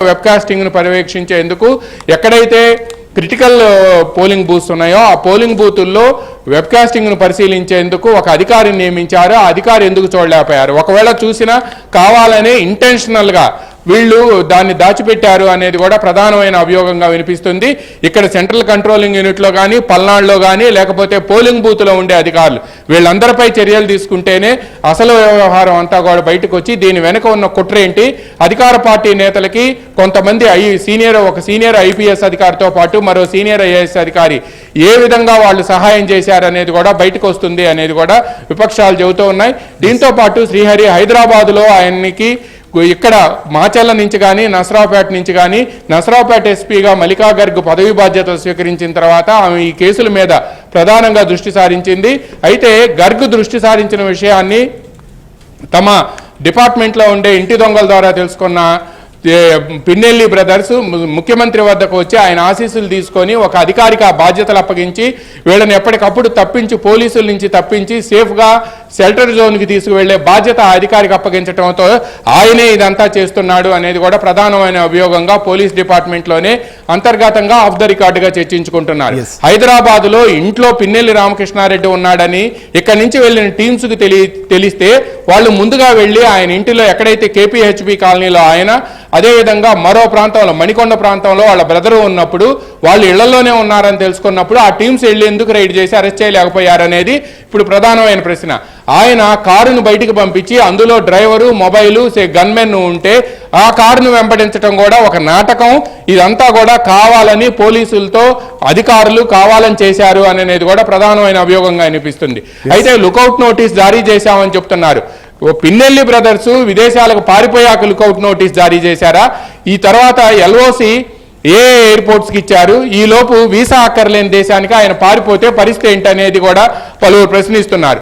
వెబ్కాస్టింగ్ను పర్యవేక్షించేందుకు ఎక్కడైతే critical polling booths ఉన్నాయో ఆ పోలింగ్ బూతుల్లో వెబ్కాస్టింగ్ను పరిశీలించేందుకు ఒక అధికారిని నియమించారు. ఆ అధికారి ఎందుకు చూడలేకపోయారు? ఒకవేళ చూసినా కావాలనే ఇంటెన్షనల్గా వీళ్ళు దాన్ని దాచిపెట్టారు అనేది కూడా ప్రధానమైన అభియోగంగా వినిపిస్తుంది. ఇక్కడ సెంట్రల్ కంట్రోలింగ్ యూనిట్లో కానీ పల్నాడులో కానీ లేకపోతే పోలింగ్ బూత్లో ఉండే అధికారులు వీళ్ళందరిపై చర్యలు తీసుకుంటేనే అసలు వ్యవహారం అంతా కూడా బయటకు వచ్చి దీని వెనుక ఉన్న కుట్ర ఏంటి, అధికార పార్టీ నేతలకి కొంతమంది ఒక సీనియర్ ఐపీఎస్ అధికారితో పాటు మరో సీనియర్ ఐఏఎస్ అధికారి ఏ విధంగా వాళ్ళు సహాయం చేశారు అనేది కూడా బయటకు వస్తుంది అనేది కూడా విపక్షాలు చెబుతూ ఉన్నాయి. దీంతో పాటు శ్రీహరి హైదరాబాదులో ఆయనకి ఇక్కడ మాచర్ల నుంచి కానీ నసరావుపేట నుంచి కానీ నసరావుపేట ఎస్పీగా మల్లికా గర్గ్ పదవి బాధ్యతలు స్వీకరించిన తర్వాత ఆమె ఈ కేసుల మీద ప్రధానంగా దృష్టి సారించింది. అయితే గర్గ్ దృష్టి సారించిన విషయాన్ని తమ డిపార్ట్మెంట్లో ఉండే ఇంటి దొంగల ద్వారా తెలుసుకున్న పిన్నెల్లి బ్రదర్స్ ముఖ్యమంత్రి వద్దకు వచ్చి ఆయన ఆశీస్సులు తీసుకొని ఒక అధికారికి ఆ బాధ్యతలు అప్పగించి వీళ్ళని ఎప్పటికప్పుడు తప్పించి పోలీసుల నుంచి తప్పించి సేఫ్గా షెల్టర్ జోన్కి తీసుకువెళ్లే బాధ్యత ఆ అధికారికి అప్పగించడంతో ఆయనే ఇదంతా చేస్తున్నాడు అనేది కూడా ప్రధానమైన అభియోగంగా పోలీస్ డిపార్ట్మెంట్లోనే అంతర్గతంగా ఆఫ్ ద రికార్డుగా చర్చించుకుంటున్నారు. హైదరాబాద్లో ఇంట్లో పిన్నెల్లి రామకృష్ణారెడ్డి ఉన్నాడని ఇక్కడి నుంచి వెళ్ళిన టీమ్స్కి తెలిస్తే వాళ్ళు ముందుగా వెళ్ళి ఆయన ఇంటిలో ఎక్కడైతే కేపీహెచ్బి కాలనీలో ఆయన అదేవిధంగా మరో ప్రాంతంలో మణికొండ ప్రాంతంలో వాళ్ళ బ్రదరు ఉన్నప్పుడు వాళ్ళు ఇళ్లలోనే ఉన్నారని తెలుసుకున్నప్పుడు ఆ టీమ్స్ వెళ్ళి ఎందుకు రైడ్ చేసి అరెస్ట్ చేయలేకపోయారనేది ఇప్పుడు ప్రధానమైన ప్రశ్న. ఆయన కారును బయటికి పంపించి అందులో డ్రైవరు మొబైలు గన్మెన్ ఉంటే ఆ కారును వెంబడించడం కూడా ఒక నాటకం, ఇదంతా కూడా కావాలని పోలీసులతో అధికారులు కావాలని చేశారు అనేది కూడా ప్రధానమైన అభియోగంగా అనిపిస్తుంది. అయితే లుకౌట్ నోటీస్ జారీ చేశామని చెప్తున్నారు. పిన్నెల్లి బ్రదర్స్ విదేశాలకు పారిపోయాక లుకౌట్ నోటీస్ జారీ చేశారా? ఈ తర్వాత ఎల్ఓసి ఏ ఎయిర్పోర్ట్స్కి ఇచ్చారు? ఈ లోపు వీసా అక్కర్లేని దేశానికి ఆయన పారిపోతే పరిస్థితి ఏంటనేది కూడా పలువురు ప్రశ్నిస్తున్నారు.